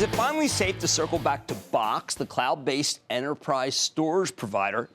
Is it finally safe to circle back to Box, the cloud-based enterprise storage provider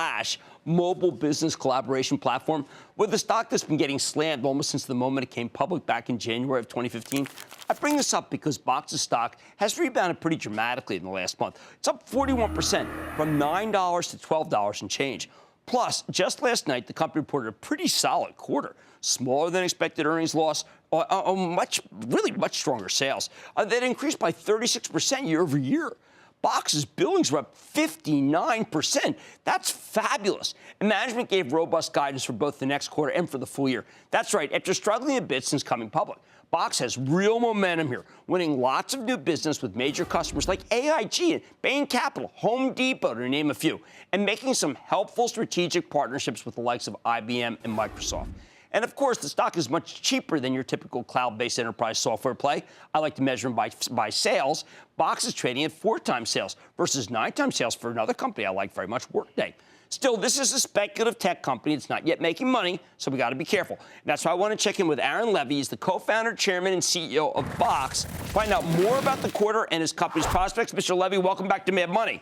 / mobile business collaboration platform, with the stock that's been getting slammed almost since the moment it came public back in January of 2015? I bring this up because Box's stock has rebounded pretty dramatically in the last month. It's up 41% from $9 to $12 and change. Plus, just last night, the company reported a pretty solid quarter. Smaller than expected earnings loss, really much stronger sales. That increased by 36% year over year. Box's billings were up 59%. That's fabulous. And management gave robust guidance for both the next quarter and for the full year. That's right, after struggling a bit since coming public. Box has real momentum here, winning lots of new business with major customers like AIG and Bain Capital, Home Depot, to name a few, and making some helpful strategic partnerships with the likes of IBM and Microsoft. And, of course, the stock is much cheaper than your typical cloud-based enterprise software play. I like to measure them by sales. Box is trading at 4 times sales versus 9 times sales for another company I like very much, Workday. Still, this is a speculative tech company. It's not yet making money, so we got to be careful. And that's why I want to check in with Aaron Levie. He's the co-founder, chairman, and CEO of Box. Find out more about the quarter and his company's prospects. Mr. Levie, welcome back to Mad Money.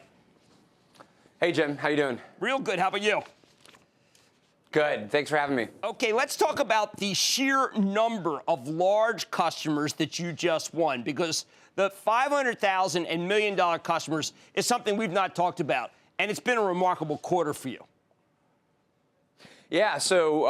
Hey, Jim. How you doing? Real good. How about you? Good. Thanks for having me. Okay, let's talk about the sheer number of large customers that you just won, because the 500,000 and $1 million customers is something we've not talked about, and it's been a remarkable quarter for you. Yeah, so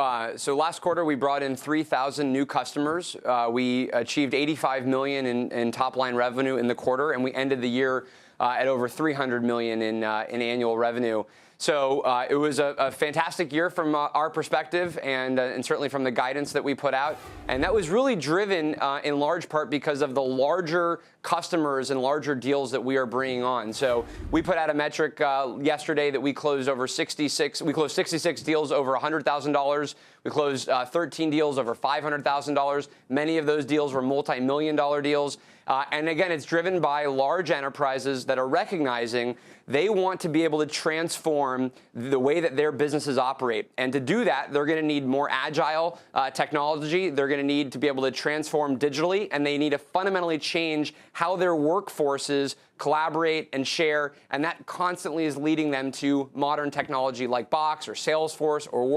last quarter we brought in 3,000 new customers. We achieved $85 million in top-line revenue in the quarter, and we ended the year at over $300 million in annual revenue. So it was a fantastic year from our perspective, and certainly from the guidance that we put out. And that was really driven in large part because of the larger customers and larger deals that we are bringing on. So we put out a metric yesterday that we closed over 66. We closed 66 deals over $100,000. We closed 13 deals over $500,000. Many of those deals were multi-million-dollar deals. And again, it's driven by large enterprises that are recognizing they want to be able to transform the way that their businesses operate. And to do that, they're going to need more agile technology. They're going to need to be able to transform digitally, and they need to fundamentally change how their workforces collaborate and share, and that constantly is leading them to modern technology like Box or Salesforce or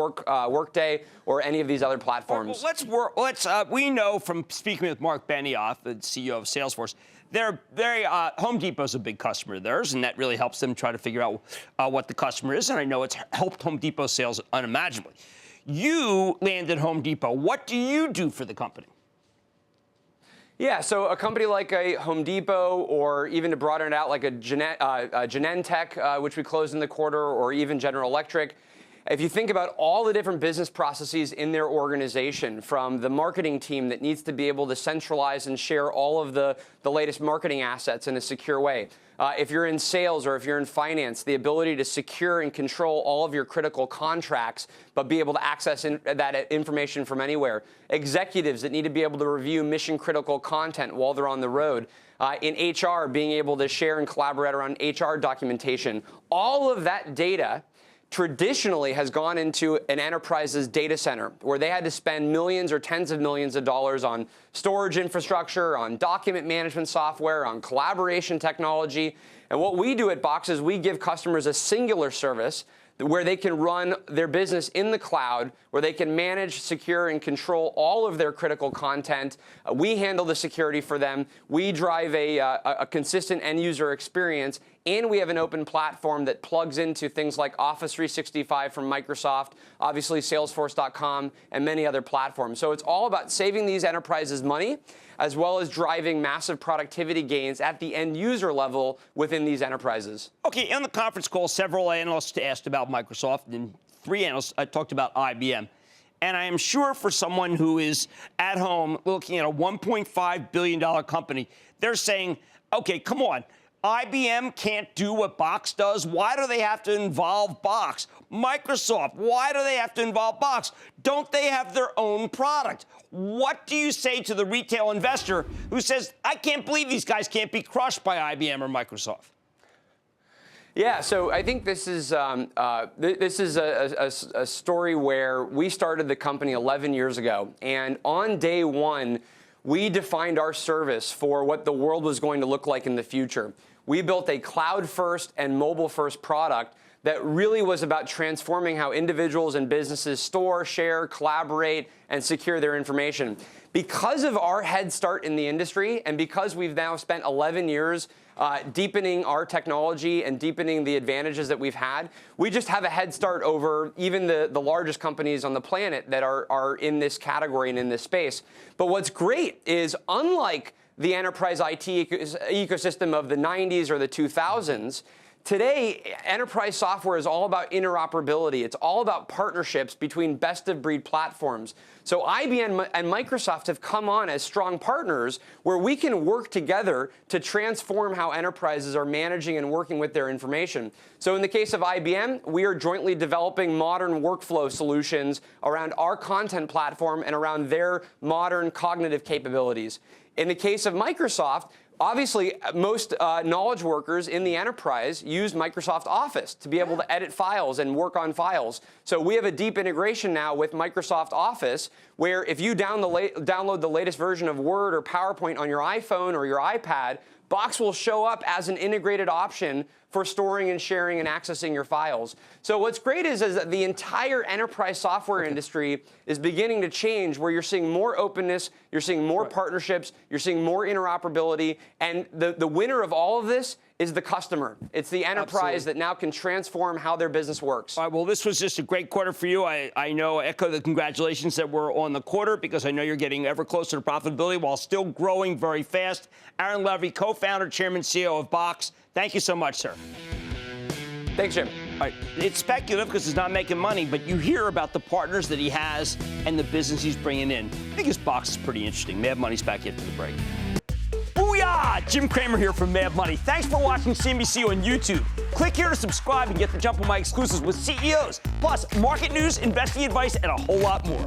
Workday or any of these other platforms. Well, we know from speaking with Mark Benioff, the CEO of Salesforce, Home Depot's a big customer of theirs, and that really helps them try to figure out what the customer is, and I know it's helped Home Depot sales unimaginably. You landed Home Depot. What do you do for the company? Yeah, so a company like a Home Depot, or even to broaden it out, like a Genentech, which we closed in the quarter, or even General Electric. If you think about all the different business processes in their organization, from the marketing team that needs to be able to centralize and share all of the latest marketing assets in a secure way. If you're in sales or if you're in finance, the ability to secure and control all of your critical contracts, but be able to access that information from anywhere. Executives that need to be able to review mission-critical content while they're on the road. In HR, being able to share and collaborate around HR documentation. All of that data traditionally has gone into an enterprise's data center, where they had to spend millions or tens of millions of dollars on storage infrastructure, on document management software, on collaboration technology. And what we do at Box is we give customers a singular service where they can run their business in the cloud, where they can manage, secure, and control all of their critical content. We handle the security for them. We drive a consistent end-user experience, and we have an open platform that plugs into things like Office 365 from Microsoft, obviously Salesforce.com, and many other platforms. So it's all about saving these enterprises money, as well as driving massive productivity gains at the end-user level within these enterprises. Okay, on the conference call, several analysts asked about Microsoft, and 3 analysts talked about IBM. And I am sure for someone who is at home looking at a $1.5 billion company, they're saying, okay, come on. IBM can't do what Box does. Why do they have to involve Box? Microsoft, why do they have to involve Box? Don't they have their own product? What do you say to the retail investor who says, I can't believe these guys can't be crushed by IBM or Microsoft? Yeah, so I think this is a story where we started the company 11 years ago, and on day one, we defined our service for what the world was going to look like in the future. We built a cloud-first and mobile-first product that really was about transforming how individuals and businesses store, share, collaborate, and secure their information. Because of our head start in the industry, and because we've now spent 11 years deepening our technology and deepening the advantages that we've had, we just have a head start over even the largest companies on the planet that are in this category and in this space. But what's great is, unlike the enterprise IT ecosystem of the 90s or the 2000s, today, enterprise software is all about interoperability. It's all about partnerships between best-of-breed platforms. So IBM and Microsoft have come on as strong partners where we can work together to transform how enterprises are managing and working with their information. So in the case of IBM, we are jointly developing modern workflow solutions around our content platform and around their modern cognitive capabilities. In the case of Microsoft, obviously, most knowledge workers in the enterprise use Microsoft Office to be able to edit files and work on files. So we have a deep integration now with Microsoft Office, where if you download the latest version of Word or PowerPoint on your iPhone or your iPad, Box will show up as an integrated option for storing and sharing and accessing your files. So what's great is that the entire enterprise software industry is beginning to change, where you're seeing more openness, you're seeing more partnerships, you're seeing more interoperability, and the winner of all of this is the customer. It's the enterprise that now can transform how their business works. All right, well, this was just a great quarter for you. I know, echo the congratulations that were on the quarter, because I know you're getting ever closer to profitability while still growing very fast. Aaron Levie, co-founder, chairman, CEO of Box. Thank you so much, sir. Thanks, Jim. All right, it's speculative because he's not making money, but you hear about the partners that he has and the business he's bringing in. I think his Box is pretty interesting. Mad Money's back after the break. Booyah! Jim Cramer here from Mad Money. Thanks for watching CNBC on YouTube. Click here to subscribe and get the jump on my exclusives with CEOs, plus market news, investing advice, and a whole lot more.